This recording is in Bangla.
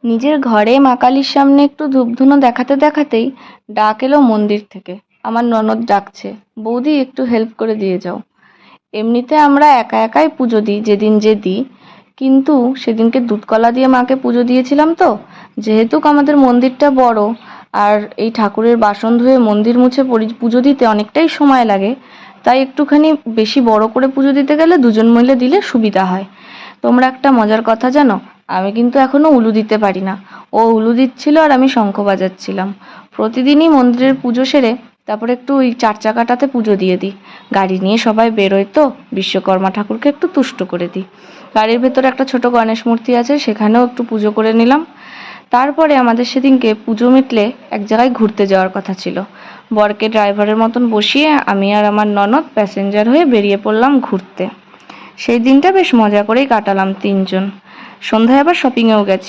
নিজের ঘরে মা কালীর সামনে একটু ধূপধুনো দেখাতে দেখাতেই ডাক এলো মন্দির থেকে। আমার ননদ ডাকছে, বৌদি একটু হেল্প করে দিয়ে যাও। এমনিতে আমরা একা একাই পুজো দিই যেদিন যে দিই, কিন্তু সেদিনকে দুধ কলা দিয়ে মাকে পুজো দিয়েছিলাম তো। যেহেতু আমাদের মন্দিরটা বড়, আর এই ঠাকুরের বাসন ধুয়ে মন্দির মুছে পুজো দিতে অনেকটাই সময় লাগে, তাই একটুখানি বেশি বড় করে পুজো দিতে গেলে দুজন মিলে দিলে সুবিধা হয়। তোমরা একটা মজার কথা জানো, আমি কিন্তু এখনো উলু দিতে পারি না। ও উলু দিচ্ছিল আর আমি শঙ্খ বাজাচ্ছিলাম। প্রতিদিনই মন্দিরের পুজো সেরে তারপরে একটু ওই 4 চাকাটাতে পুজো দিয়ে দিই। গাড়ি নিয়ে সবাই বেরোয় তো, বিশ্বকর্মা ঠাকুরকে একটু তুষ্ট করে দিই। গাড়ির ভেতরে একটা ছোট গণেশ মূর্তি আছে, সেখানেও একটু পুজো করে নিলাম। তারপরে আমাদের সেদিনকে পুজো মিটলে এক জায়গায় ঘুরতে যাওয়ার কথা ছিল। বরকে ড্রাইভারের মতন বসিয়ে আমি আর আমার ননদ প্যাসেঞ্জার হয়ে বেরিয়ে পড়লাম ঘুরতে। সেই দিনটা বেশ মজা করেই কাটালাম তিনজন। সন্ধ্যায় আবার শপিংয়েও গেছি।